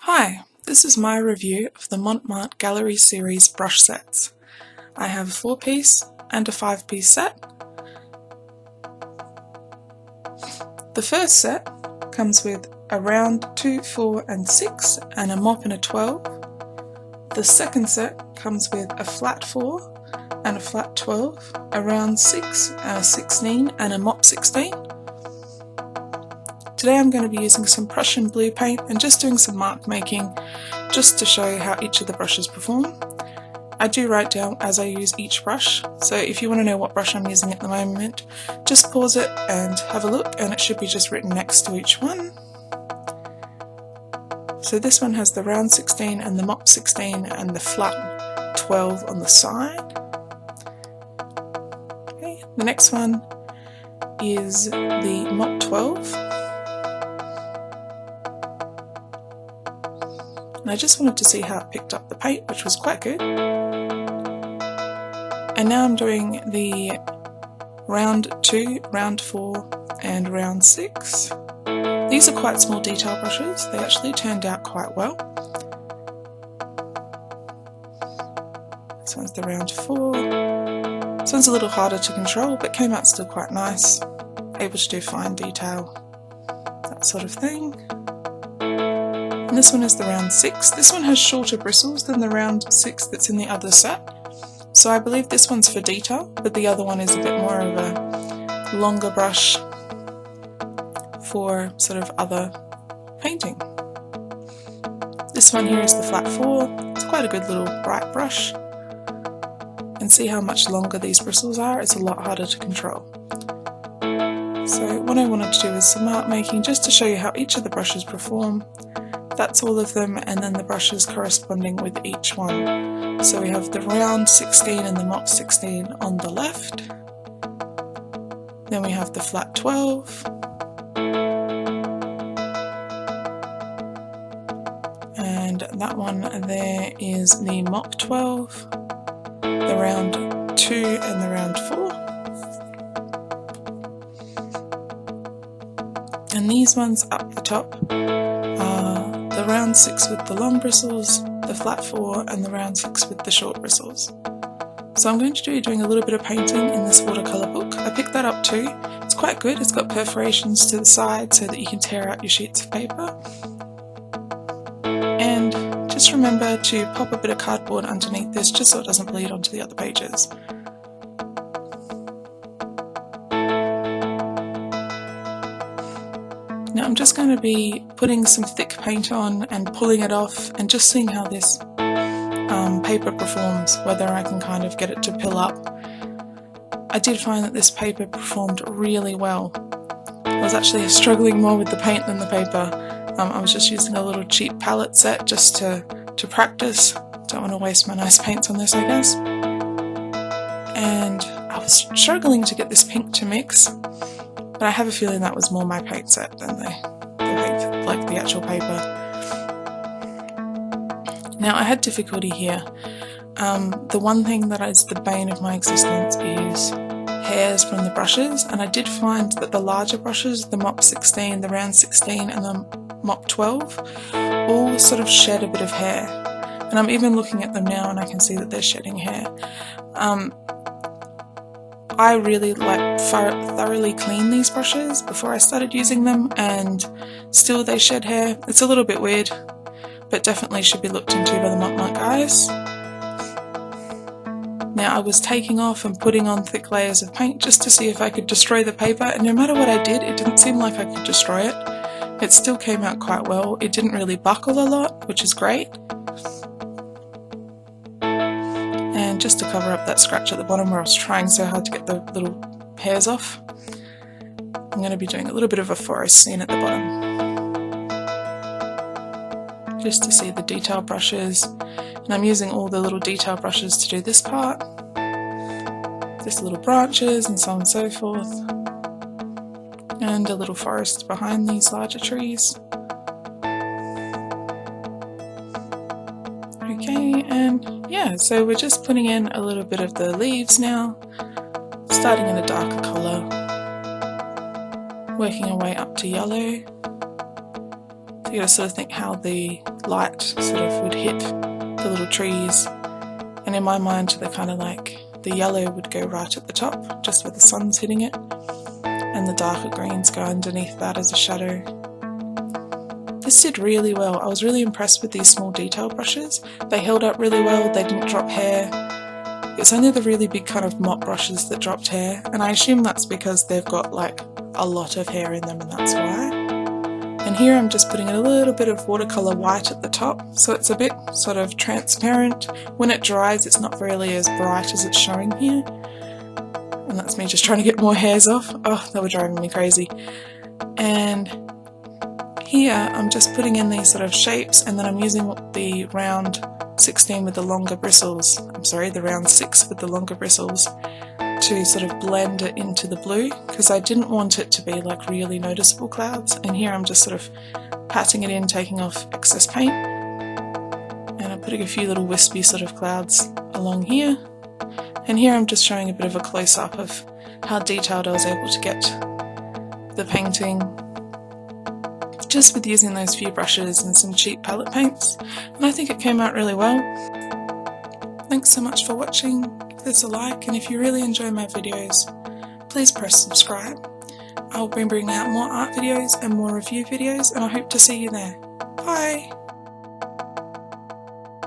Hi, this is my review of the Mont Marte Gallery series brush sets. I have a 4-piece and a 5-piece set. The first set comes with a round 2, 4 and 6 and a mop and a 12. The second set comes with a flat 4 and a flat 12, a round 6, a 16 and a mop 16. Today I'm going to be using some Prussian blue paint and just doing some mark making just to show you how each of the brushes perform. I do write down as I use each brush, so if you want to know what brush I'm using at the moment, just pause it and have a look, and it should be just written next to each one. So this one has the round 16 and the mop 16 and the flat 12 on the side. Okay, the next one is the mop 12. And I just wanted to see how it picked up the paint, which was quite good. And now I'm doing the round 2, round 4 and round 6. These are quite small detail brushes, they actually turned out quite well. This one's the round 4. This one's a little harder to control but came out still quite nice. Able to do fine detail, that sort of thing. And this one is the round 6. This one has shorter bristles than the round 6 that's in the other set. So I believe this one's for detail, but the other one is a bit more of a longer brush for sort of other painting. This one here is the flat 4. It's quite a good little bright brush. And see how much longer these bristles are? It's a lot harder to control. So what I wanted to do is some mark making just to show you how each of the brushes perform. That's all of them, and then the brushes corresponding with each one. So we have the round 16 and the mop 16 on the left. Then we have the flat 12. And that one there is the mop 12, the round 2 and the round 4. And these ones up the top are the round 6 with the long bristles, the flat 4 and the round 6 with the short bristles. So I'm going to be doing a little bit of painting in this watercolour book. I picked that up too. It's quite good. It's got perforations to the side so that you can tear out your sheets of paper. And just remember to pop a bit of cardboard underneath this just so it doesn't bleed onto the other pages. Now I'm just going to be putting some thick paint on and pulling it off and just seeing how this paper performs, whether I can kind of get it to pill up. I did find that this paper performed really well. I was actually struggling more with the paint than the paper. I was just using a little cheap palette set just to practice. Don't want to waste my nice paints on this, I guess. And I was struggling to get this pink to mix. But I have a feeling that was more my paint set than the actual paper. Now I had difficulty here. The one thing that is the bane of my existence is hairs from the brushes, and I did find that the larger brushes, the mop 16, the round 16 and the mop 12, all sort of shed a bit of hair. And I'm even looking at them now and I can see that they're shedding hair. I really thoroughly clean these brushes before I started using them, and still they shed hair. It's a little bit weird, but definitely should be looked into by the Mont Marte guys. Now I was taking off and putting on thick layers of paint just to see if I could destroy the paper, and no matter what I did, it didn't seem like I could destroy it. It still came out quite well. It didn't really buckle a lot, which is great. And just to cover up that scratch at the bottom where I was trying so hard to get the little hairs off, I'm going to be doing a little bit of a forest scene at the bottom. Just to see the detail brushes. And I'm using all the little detail brushes to do this part. Just little branches and so on and so forth. And a little forest behind these larger trees. Okay, and yeah, so we're just putting in a little bit of the leaves now, starting in a darker colour, working our way up to yellow. So you gotta sort of think how the light sort of would hit the little trees, and in my mind they're kind of like the yellow would go right at the top, just where the sun's hitting it, and the darker greens go underneath that as a shadow. This did really well. I was really impressed with these small detail brushes. They held up really well, they didn't drop hair. It's only the really big kind of mop brushes that dropped hair, and I assume that's because they've got like a lot of hair in them and that's why. And here I'm just putting a little bit of watercolour white at the top, so it's a bit sort of transparent. When it dries it's not really as bright as it's showing here. And that's me just trying to get more hairs off. Oh, they were driving me crazy. And here I'm just putting in these sort of shapes, and then I'm using the round 16 with the longer bristles, the round 6 with the longer bristles, to sort of blend it into the blue, because I didn't want it to be like really noticeable clouds. And here I'm just sort of patting it in, taking off excess paint, and I'm putting a few little wispy sort of clouds along here. And here I'm just showing a bit of a close-up of how detailed I was able to get the painting just with using those few brushes and some cheap palette paints, and I think it came out really well. Thanks so much for watching. Give this a like, and if you really enjoy my videos, please press subscribe. I'll be bringing out more art videos and more review videos, and I hope to see you there. Bye!